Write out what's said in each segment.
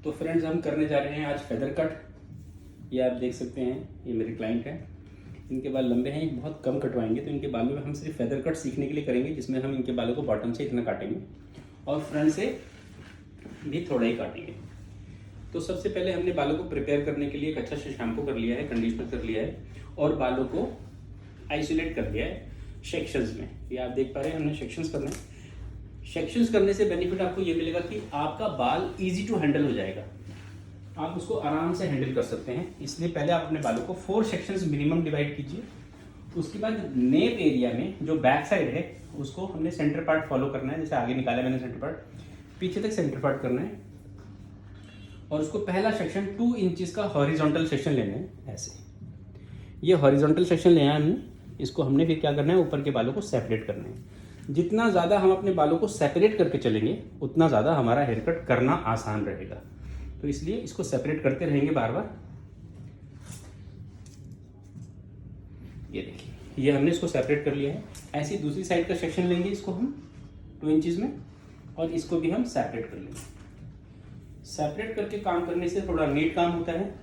तो फ्रेंड्स हम करने जा रहे हैं आज फेदर कट। ये आप देख सकते हैं, ये मेरे क्लाइंट हैं। इनके बाल लंबे हैं, ये बहुत कम कटवाएंगे, तो इनके बालों में हम सिर्फ फेदर कट सीखने के लिए करेंगे, जिसमें हम इनके बालों को बॉटम से इतना काटेंगे और फ्रंट से भी थोड़ा ही काटेंगे। तो सबसे पहले हमने बालों को प्रिपेयर करने के लिए एक अच्छा सा शैम्पू कर लिया है, कंडीशनर कर लिया है और बालों को आइसोलेट कर लिया है सेक्शंस में। ये आप देख पा रहे हैं, हमने सेक्शंस करना है। सेक्शंस करने से बेनिफिट आपको ये मिलेगा कि आपका बाल इजी टू हैंडल हो जाएगा, आप उसको आराम से हैंडल कर सकते हैं। इसलिए पहले आप अपने बालों को 4 सेक्शंस मिनिमम डिवाइड कीजिए। उसके बाद नेप एरिया में जो बैक साइड है उसको हमने सेंटर पार्ट फॉलो करना है। जैसे आगे निकाला मैंने सेंटर पार्ट, पीछे तक सेंटर पार्ट करना है और उसको पहला सेक्शन 2 इंचेस का हॉरिजॉन्टल सेक्शन लेना है। ऐसे ये हॉरिजॉन्टल सेक्शन लेना है हमने, इसको हमने फिर क्या करना है, ऊपर के बालों को सेपरेट करना है। जितना ज़्यादा हम अपने बालों को सेपरेट करके चलेंगे उतना ज़्यादा हमारा हेयर कट करना आसान रहेगा। तो इसलिए इसको सेपरेट करते रहेंगे बार बार। ये देखिए, ये हमने इसको सेपरेट कर लिया है। ऐसी दूसरी साइड का सेक्शन लेंगे, इसको हम 2 इंचेस में, और इसको भी हम सेपरेट कर लेंगे। सेपरेट करके काम करने से थोड़ा नीट काम होता है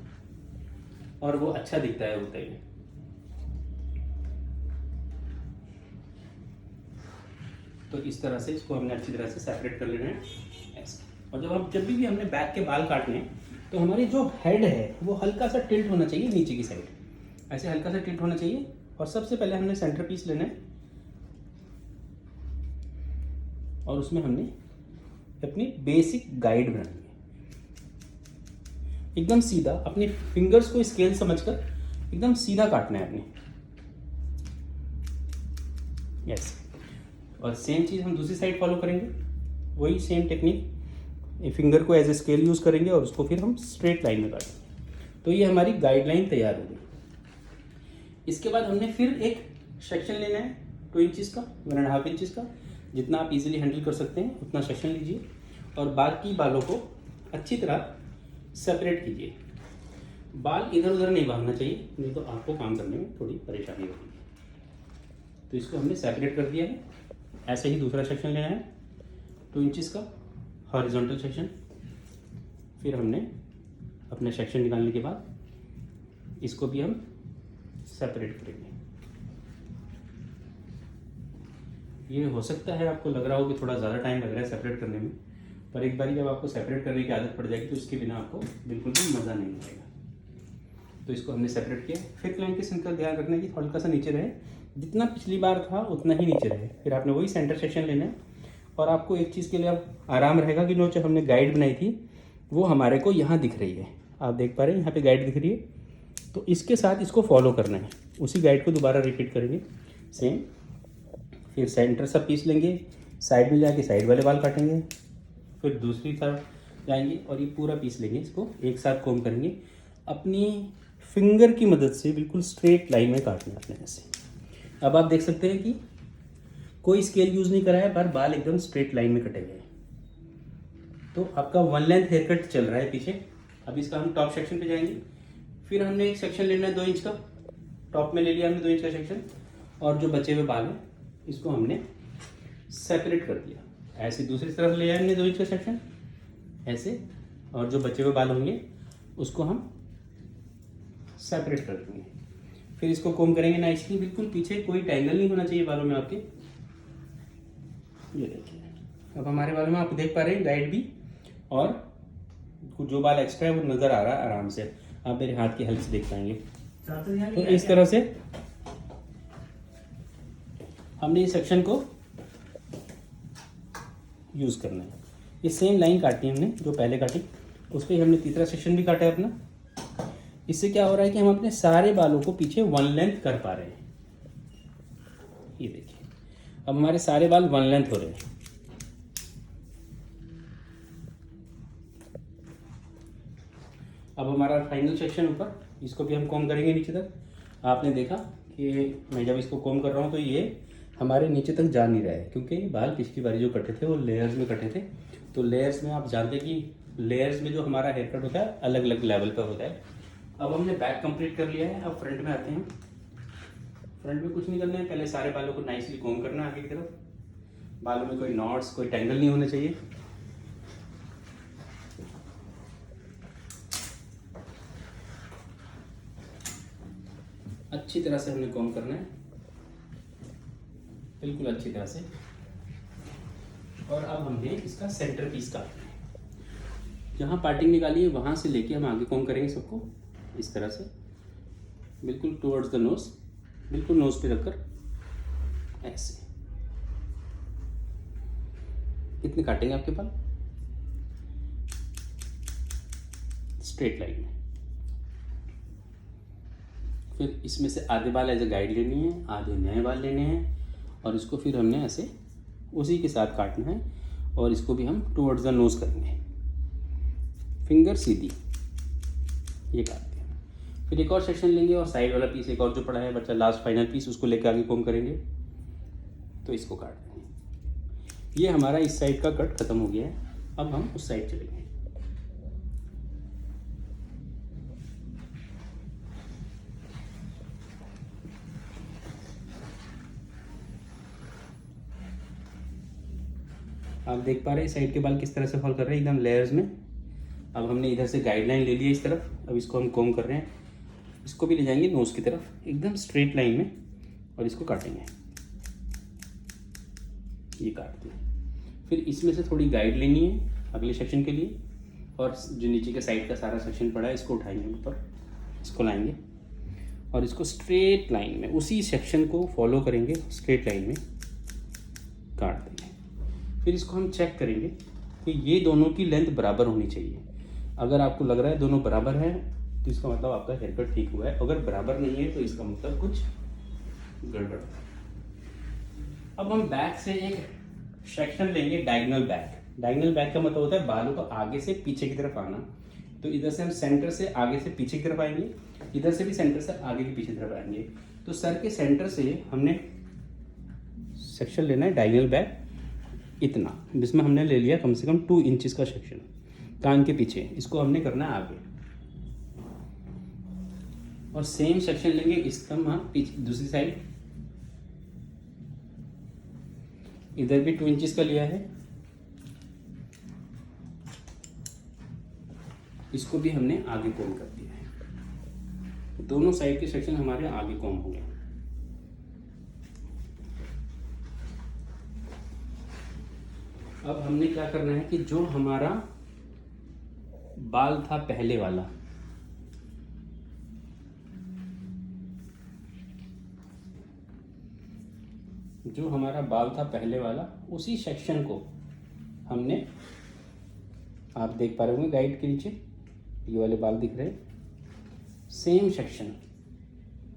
और वो अच्छा दिखता है होता है। तो इस तरह से इसको हमने अच्छी तरह से सेपरेट कर लेना है ऐसे। और जब भी हमने बैक के बाल काटने हैं तो हमारी जो हेड है वो हल्का सा टिल्ट होना चाहिए नीचे की साइड, ऐसे हल्का सा टिल्ट होना चाहिए। और सबसे पहले हमने सेंटर पीस लेना है और उसमें हमने अपनी बेसिक गाइड बनानी है। एकदम सीधा अपने फिंगर्स को स्केल समझकर एकदम सीधा काटना है अपने, यस। और सेम चीज़ हम दूसरी साइड फॉलो करेंगे, वही सेम टेक्निक, फिंगर को एज ए स्केल यूज़ करेंगे और उसको फिर हम स्ट्रेट लाइन में काटेंगे। तो ये हमारी गाइडलाइन तैयार हो गई। इसके बाद हमने फिर एक सेक्शन लेना है 2 इंचेस का, 1.5 इंचेस का, जितना आप इजीली हैंडल कर सकते हैं उतना सेक्शन लीजिए और बाकी बालों को अच्छी तरह सेपरेट कीजिए। बाल इधर उधर नहीं भागना चाहिए, नहीं तो आपको काम करने में थोड़ी परेशानी होगी। तो इसको हमने सेपरेट कर दिया है। ऐसे ही दूसरा सेक्शन लेना है 2 इंचेस का हॉरिजॉन्टल सेक्शन। फिर हमने अपने सेक्शन निकालने के बाद इसको भी हम सेपरेट करेंगे। ये हो सकता है आपको लग रहा हो कि थोड़ा ज़्यादा टाइम लग रहा है सेपरेट करने में, पर एक बार जब आपको सेपरेट करने की आदत पड़ जाएगी तो इसके बिना आपको बिल्कुल भी मज़ा नहीं आएगा। तो इसको हमने सेपरेट किया। फिर क्लाइंट के सिंपल ध्यान रखना है कि हल्का सा नीचे रहे, जितना पिछली बार था उतना ही नीचे रहे। फिर आपने वही सेंटर सेक्शन लेना है और आपको एक चीज़ के लिए अब आराम रहेगा कि जो हमने गाइड बनाई थी वो हमारे को यहाँ दिख रही है। आप देख पा रहे हैं यहाँ पे गाइड दिख रही है, तो इसके साथ इसको फॉलो करना है। उसी गाइड को दोबारा रिपीट करेंगे सेम। फिर सेंटर सा पीस लेंगे, साइड में जाके साइड वाले बाल काटेंगे, फिर दूसरी तरफ जाएंगे और ये पूरा पीस लेंगे, इसको एक साथ कोम करेंगे। अपनी फिंगर की मदद से बिल्कुल स्ट्रेट लाइन में काटना है अपने ऐसे। अब आप देख सकते हैं कि कोई स्केल यूज़ नहीं करा है, पर बाल एकदम स्ट्रेट लाइन में कटे गए। तो आपका 1 लेंथ हेयर कट चल रहा है पीछे। अब इसका हम टॉप सेक्शन पे जाएंगे। फिर हमने एक सेक्शन लेना है 2 इंच का, टॉप में ले लिया हमने 2 इंच का सेक्शन, और जो बचे हुए बाल हैं इसको हमने सेपरेट कर दिया। ऐसे दूसरी तरफ ले आए हमने 2 इंच का सेक्शन ऐसे, और जो बचे हुए बाल होंगे उसको हम सेपरेट कर देंगे। फिर इसको कोम करेंगे नाइसली, बिल्कुल पीछे कोई टैंगल नहीं होना चाहिए बालों में आपके। ये देखिए, अब हमारे बालों में आप देख पा रहे हैं गाइड भी, और जो बाल एक्स्ट्रा है वो नज़र आ रहा है आराम से। आप मेरे हाथ की हेल्प से देख पाएंगे। तो इस तरह से हमने इस सेक्शन को यूज़ करना है। ये सेम लाइन काटनी है हमने जो पहले काटी, उस पर हमने तीसरा सेक्शन भी काटा है अपना। इससे क्या हो रहा है कि हम अपने सारे बालों को पीछे 1 लेंथ कर पा रहे हैं। ये देखिए, अब हमारे सारे बाल 1 लेंथ हो रहे हैं। अब हमारा फाइनल सेक्शन ऊपर, इसको भी हम कोम करेंगे नीचे तक। आपने देखा कि मैं जब इसको कोम कर रहा हूँ तो ये हमारे नीचे तक जा नहीं रहा है, क्योंकि बाल पिछली बारी जो कटे थे वो लेयर्स में कटे थे। तो लेयर्स में आप जानते हैं कि लेयर्स में जो हमारा हेयर कट होता है अलग अलग लेवल पर होता है। अब हमने बैक कंप्लीट कर लिया है। अब फ्रंट में आते हैं। फ्रंट में कुछ नहीं करना है, पहले सारे बालों को नाइसली कोम करना है आगे की तरफ। बालों में कोई नॉट्स, कोई टैंगल नहीं होने चाहिए। अच्छी तरह से हमने कॉम्ब करना है, बिल्कुल अच्छी तरह से। और अब हमने इसका सेंटर पीस काटना है। जहाँ पार्टिंग निकाली है वहाँ से लेके हम आगे कॉम्ब करेंगे सबको इस तरह से, बिल्कुल टुवर्ड्स द नोज, बिल्कुल नोज पे रखकर ऐसे। कितने काटेंगे आपके बाल? स्ट्रेट लाइन में। फिर इसमें से आधे बाल एज ए गाइड लेनी है, आधे नए बाल लेने हैं, और इसको फिर हमने ऐसे उसी के साथ काटना है, और इसको भी हम टुवर्ड्स द नोज करेंगे, फिंगर सीधी, ये काटते हैं। फिर एक और सेक्शन लेंगे और साइड वाला पीस एक और जो पड़ा है बच्चा, लास्ट फाइनल पीस, उसको लेकर आगे कॉम्ब करेंगे, तो इसको काट देंगे। ये हमारा इस साइड का कट खत्म हो गया है। अब हम उस साइड चलेंगे। आप देख पा रहे हैं साइड के बाल किस तरह से फॉल कर रहे हैं, एकदम लेयर्स में। अब हमने इधर से गाइडलाइन ले लिया इस तरफ, अब इसको हम कॉम्ब कर रहे हैं, इसको भी ले जाएंगे नोज की तरफ एकदम स्ट्रेट लाइन में, और इसको काटेंगे, ये काटते हैं। फिर इसमें से थोड़ी गाइड लेनी है अगले सेक्शन के लिए, और जो नीचे के साइड का सारा सेक्शन पड़ा है इसको उठाएंगे ऊपर, इसको लाएंगे और इसको स्ट्रेट लाइन में उसी सेक्शन को फॉलो करेंगे, स्ट्रेट लाइन में काट देंगे। फिर इसको हम चेक करेंगे कि ये दोनों की लेंथ बराबर होनी चाहिए। अगर आपको लग रहा है दोनों बराबर है तो इसका मतलब आपका हेयर कट ठीक हुआ है, अगर बराबर नहीं है तो इसका मतलब कुछ गड़बड़ है। अब हम बैक से एक सेक्शन लेंगे, डायगोनल बैक। डायगोनल बैक का मतलब होता है बालों को आगे से पीछे की तरफ आना। तो इधर से हम सेंटर से आगे से पीछे की तरफ आएंगे, इधर से भी सेंटर से आगे की पीछे की तरफ आएंगे। तो सर के सेंटर से हमने सेक्शन लेना है डायगोनल बैक इतना, जिसमें हमने ले लिया कम से कम 2 इंचेस का सेक्शन कान के पीछे, इसको हमने करना है आगे। और सेम सेक्शन लेंगे इसका पीछे दूसरी साइड, इधर भी 2 इंचेस का लिया है, इसको भी हमने आगे कॉम्ब कर दिया है। दोनों साइड के सेक्शन हमारे आगे कॉम्ब हो गए। अब हमने क्या करना है कि जो हमारा बाल था पहले वाला, जो हमारा बाल था पहले वाला, उसी सेक्शन को हमने, आप देख पा रहे होंगे गाइड के नीचे ये वाले बाल दिख रहे हैं, सेम सेक्शन,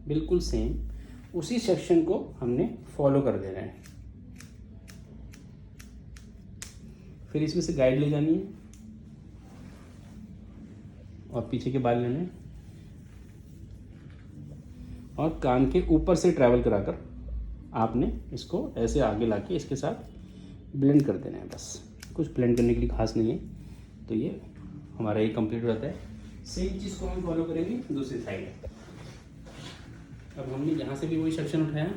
बिल्कुल सेम उसी सेक्शन को हमने फॉलो कर देना है। फिर इसमें से गाइड ले जानी है और पीछे के बाल लेने हैं, और कान के ऊपर से ट्रैवल कराकर आपने इसको ऐसे आगे लाके इसके साथ ब्लेंड कर देना है। बस कुछ ब्लेंड करने के लिए खास नहीं है। तो ये हमारा ये कंप्लीट हो जाता है। सेम चीज़ को हम फॉलो करेंगे दूसरी साइड। अब हमने यहाँ से भी वही सेक्शन उठाया,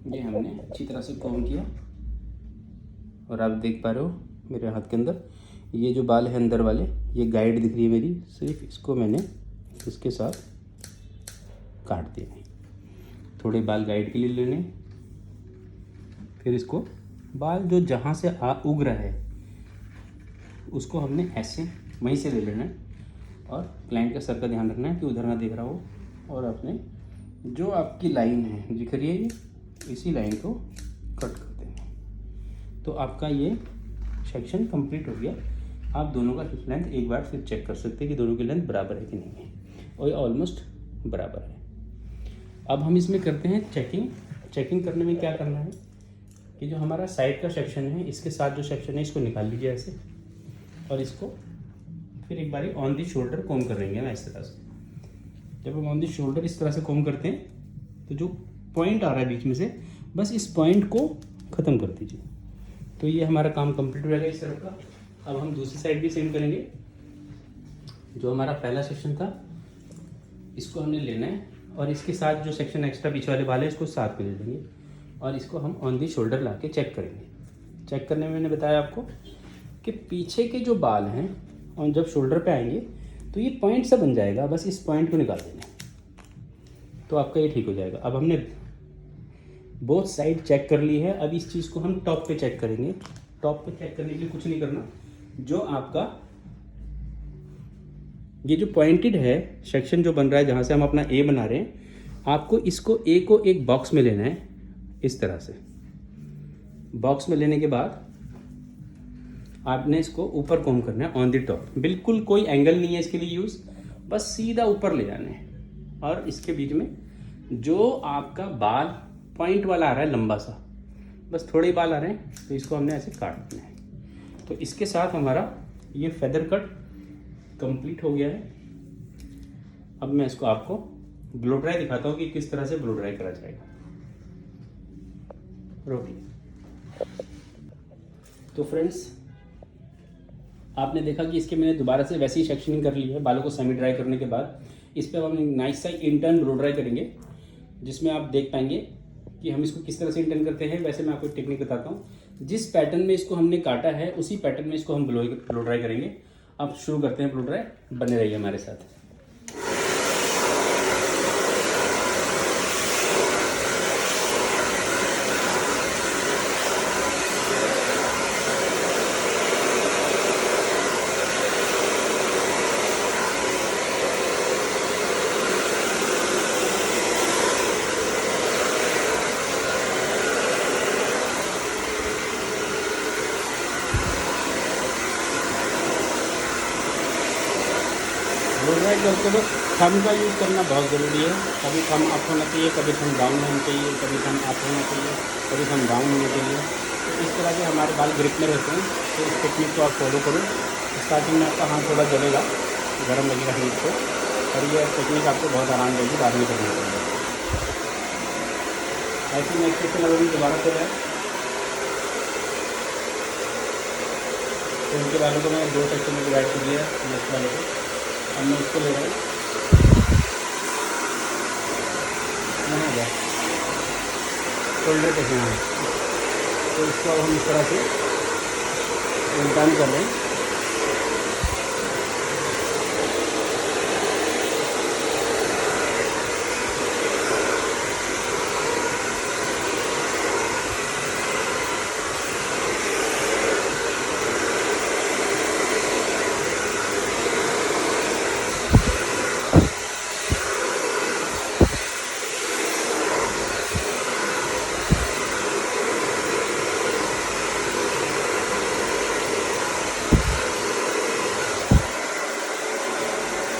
ये हमने अच्छी तरह से कॉम्ब किया, और आप देख पा रहे हो मेरे हाथ के अंदर ये जो बाल है अंदर वाले, ये गाइड दिख रही है मेरी, सिर्फ इसको मैंने इसके साथ काट दिया है। थोड़े बाल गाइड के लिए लेने, फिर इसको बाल जो जहाँ से उग रहा है उसको हमने ऐसे वहीं से ले लेना है, और क्लाइंट का सर का ध्यान रखना है कि उधर ना देख रहा हो, और अपने जो आपकी लाइन है दिख रही है इसी लाइन को कट कर देना। तो आपका ये सेक्शन कंप्लीट हो गया। आप दोनों का लेंथ एक बार फिर चेक कर सकते हैं कि दोनों की लेंथ बराबर है कि नहीं है, और ये ऑलमोस्ट बराबर है। अब हम इसमें करते हैं चेकिंग। चेकिंग करने में क्या करना है कि जो हमारा साइड का सेक्शन है इसके साथ जो सेक्शन है इसको निकाल लीजिए ऐसे, और इसको फिर एक बारी ऑन दी शोल्डर कॉम्ब कर लेंगे ना इस तरह से। जब हम ऑन दी शोल्डर इस तरह से कॉम्ब करते हैं तो जो पॉइंट आ रहा है बीच में से, बस इस पॉइंट को ख़त्म कर दीजिए। तो ये हमारा काम कंप्लीट हो जाएगा इस तरफ का। अब हम दूसरी साइड भी सेम करेंगे। जो हमारा पहला सेक्शन था इसको हमने लेना है, और इसके साथ जो सेक्शन एक्स्ट्रा पीछे वाले बाल है इसको साथ में ले लेंगे, और इसको हम ऑन दी शोल्डर ला के चेक करेंगे। चेक करने में मैंने बताया आपको कि पीछे के जो बाल हैं और जब शोल्डर पे आएंगे तो ये पॉइंट सा बन जाएगा, बस इस पॉइंट को निकाल देना तो आपका ये ठीक हो जाएगा। अब हमने बोथ साइड चेक कर ली है, अब इस चीज़ को हम टॉप पे चेक करेंगे। टॉप पे चेक करने के लिए कुछ नहीं करना, जो आपका ये जो पॉइंटेड है सेक्शन जो बन रहा है जहाँ से हम अपना ए बना रहे हैं, आपको इसको ए को एक बॉक्स में लेना है इस तरह से। बॉक्स में लेने के बाद आपने इसको ऊपर कॉम करना है ऑन द टॉप, बिल्कुल कोई एंगल नहीं है इसके लिए यूज़, बस सीधा ऊपर ले जाना है। और इसके बीच में जो आपका बाल पॉइंट वाला आ रहा है लंबा सा, बस थोड़े ही बाल आ रहे हैं तो इसको हमने ऐसे काट देना है। तो इसके साथ हमारा ये फेदर कट कंप्लीट हो गया है। अब मैं इसको आपको ब्लो ड्राई दिखाता हूँ कि किस तरह से ब्लो ड्राई करा जाएगा। रोकिए। तो फ्रेंड्स, आपने देखा कि इसके मैंने दोबारा से वैसी सेक्शनिंग कर ली है बालों को सेमी ड्राई करने के बाद। इस पर हम नाइस सा इंटर्न ब्लो ड्राई करेंगे, जिसमें आप देख पाएंगे कि हम इसको किस तरह से इंटर्न करते हैं। वैसे मैं आपको एक टेक्निक बताता हूँ, जिस पैटर्न में इसको हमने काटा है उसी पैटर्न में इसको हम ब्लो ड्राई करेंगे। अब शुरू करते हैं ब्लो ड्राई, बने रहिए हमारे साथ। ब्लो ड्राई करते वक्त थम का यूज़ करना बहुत ज़रूरी है। कभी थम अप होना चाहिए, कभी थम डाउन होना चाहिए, कभी थम अप होना चाहिए, कभी थम डाउन होना चाहिए। तो इस तरह से हमारे बाल ग्रिप में रहते हैं। तो इस टेक्निक को आप फॉलो करो। स्टार्टिंग में आपका हाथ थोड़ा जलेगा, गर्म लगेगा हीट को, और ये टेक्निक आपको बहुत आराम देगी बाद में करने के लिए। ऐसे नेक्स्ट सेक्शन लगेगी दोबारा से है। तो उनके बालों को मैं 2 सेक्शन में डिवाइड कर दिया नेक्स्ट वाले को। अब मैं इसको ले रहा हूँ, यहाँ गया शोल्डर पे यहाँ है। तो इसको अब हम इस तरह से इंटर्न कर लें।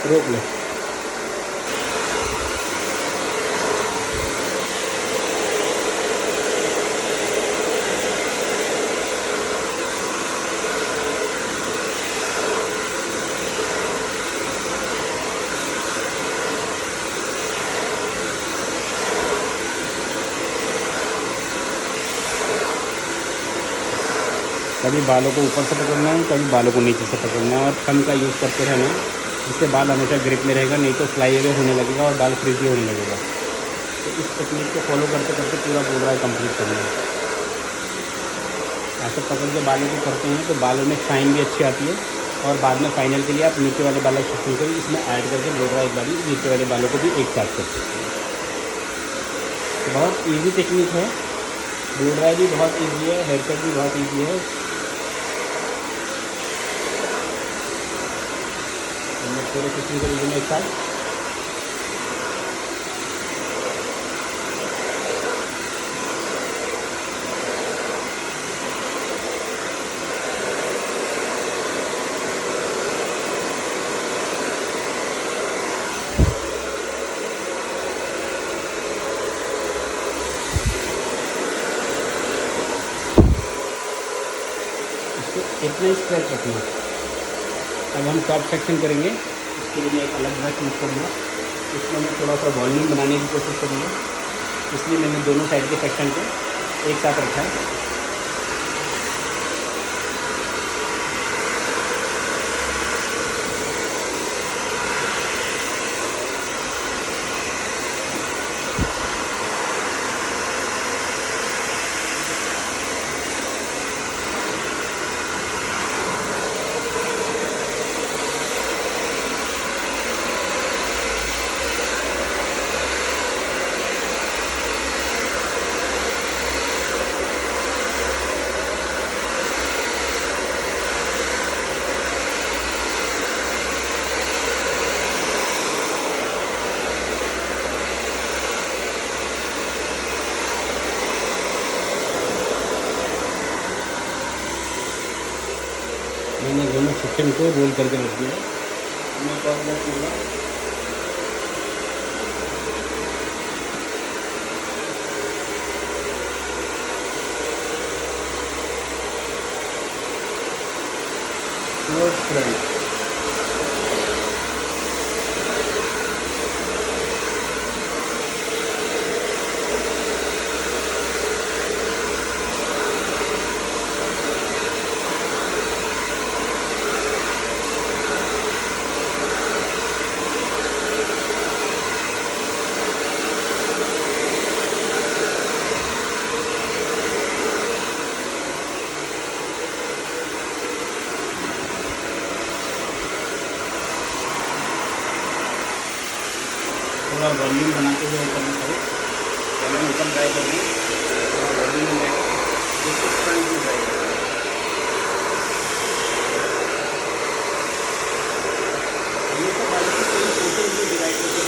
रोक लो। कभी बालों को ऊपर से पकड़ना है, कभी बालों को नीचे से पकड़ना है, और थंब का यूज़ करते रहना है, जिससे बाल हमेशा ग्रिप में रहेगा, नहीं तो फ्लाई अवे होने लगेगा और बाल फ्रिजी होने लगेगा। तो इस टेक्निक को फॉलो करते करते पूरा ब्लो ड्राई कंप्लीट करना है। ऐसे पकड़ के बालों को करते हैं तो बालों में शाइन भी अच्छी आती है, और बाद में फाइनल के लिए आप नीचे वाले बालों को सेक्शन कर इसमें ऐड करके ब्लो ड्राई एक बार नीचे वाले बालों को भी एक साथ कर सकते हैं। तो बहुत ईजी टेक्निक है, ब्लो ड्राई भी बहुत ईजी है, हेयर कट भी बहुत ईजी है। पूरे सेक्शन को लीजिए एक साथ। इसको इतना ही स्ट्रेच रखना। अब हम टॉप सेक्शन करेंगे, इसके लिए मैं एक अलग ब्रश यूज़ करूँगा। इसमें मैं थोड़ा सा वॉल्यूम बनाने की कोशिश करूँगा, इसलिए मैंने दोनों साइड के सेक्शन को एक साथ रखा है। मैंने दोनों सेक्शन को रोल करके रख दिया है। मैं कॉल बैक करूँगा। फ्रंट थोड़ा वॉल्यूम बनाते हुए ऊपर में करो। पहले हम ऊपर ड्राई कर दें, थोड़ा वॉल्यूम में इसको फ्रंट में ड्राई करें। ये तो बाकी कोई फोटो भी डिवाइड करके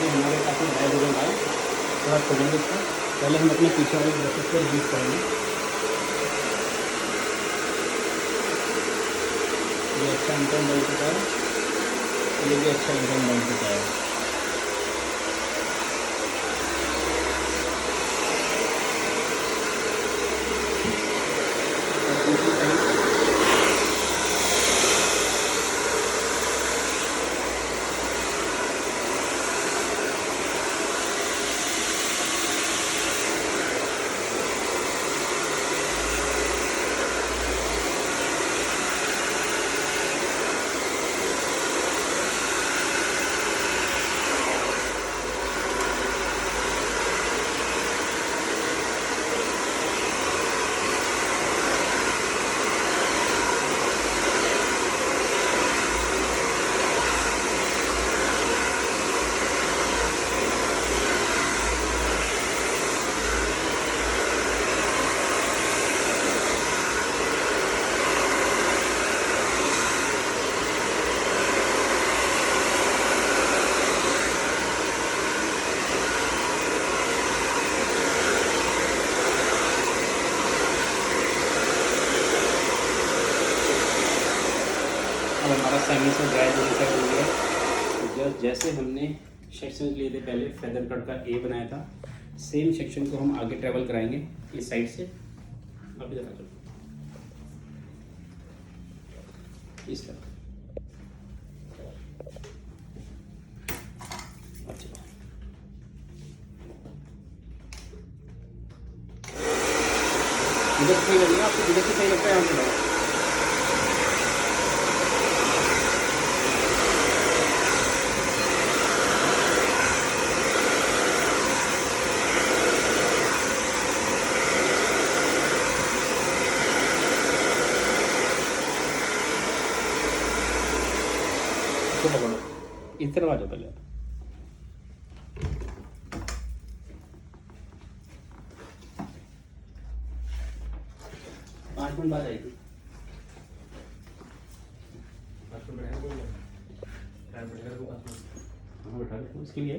हमारे काफ़ी ड्राई हो गया है। थोड़ा खोलेंगे इसको। पहले हम अपने पीछे वाले ब्रशेस पर यूज़ करेंगे। ये अच्छा इंटर्न बन चुका है, ये भी अच्छा इंटर्न बन चुका है। दूसरी साइड अब हमारा सेमी से ड्राई हो गया। तो जैसे हमने सेक्शन लिए थे पहले फेदर कट का ए बनाया था, सेम सेक्शन को हम आगे ट्रेवल कराएंगे इस साइड से। अब इधर चलो इस तरह। अच्छा इधर सही लगेगा आपको, जिधर से सही लगता है यहाँ से लगाओ। पकड़ो, इस तरफ आ जाओ पहले। 5 मिनट बाद आएगी। हाँ बैठा लो, इसके लिए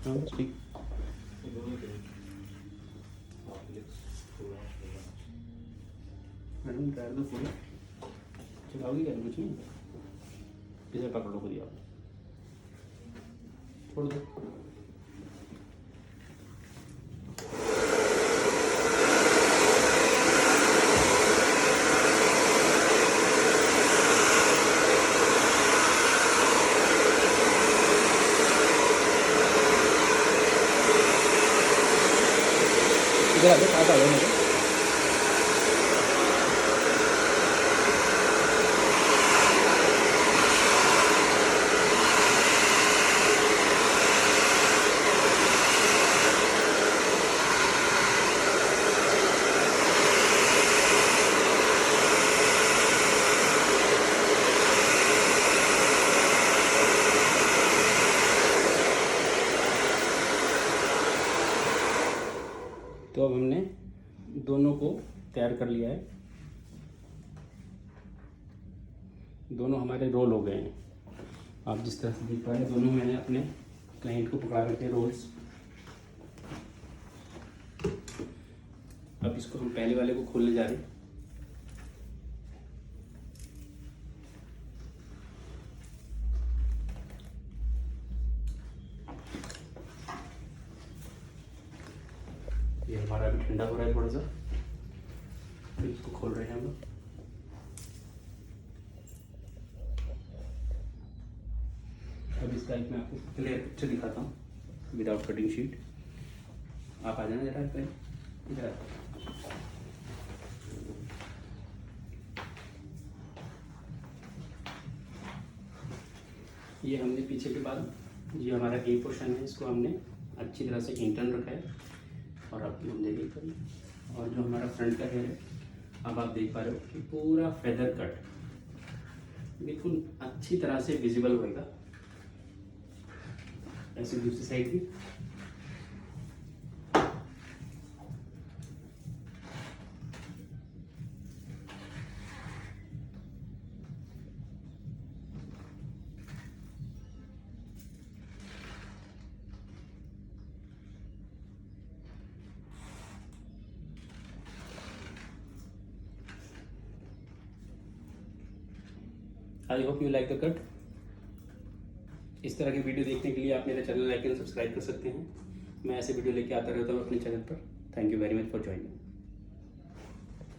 हाँ बस ठीक। मैडम टायर तो फुल चलाओगी क्या? कुछ नहीं, इसे पकड़ लो खुद ही आप, छोड़ दो। इधर आ जाओ, पास आ जाओ मेरे। तो अब हमने दोनों को तैयार कर लिया है। दोनों हमारे रोल हो गए हैं। आप जिस तरह से देख पा रहे हैं, दोनों मैंने अपने क्लाइंट को पकड़ा रखे रोल्स। अब इसको हम पहले वाले को खोलने जा रहे हैं। ये हमारा अभी ठंडा हो रहा है थोड़ा सा, इसको खोल रहे हैं हम लोग। अब इसका एक मैं आपको क्लियर पिक्चर दिखाता हूँ विदाउट कटिंग शीट। आप आ जाना जरा पहले इधर। ये हमने पीछे के बाद, ये हमारा ए पोर्शन है, इसको हमने अच्छी तरह से इंटर्न रखा है और अब हम देखिए। और जो हमारा फ्रंट का हेयर है, अब आप देख पा रहे हो कि पूरा फेदर कट बिल्कुल अच्छी तरह से विजिबल होएगा। ऐसे दूसरी साइड भी। I hope you like the cut. इस तरह की वीडियो देखने के लिए आप मेरे चैनल लाइक एंड सब्सक्राइब कर सकते हैं। मैं ऐसे वीडियो लेके आता रहता हूँ अपने चैनल पर। Thank you very much for joining.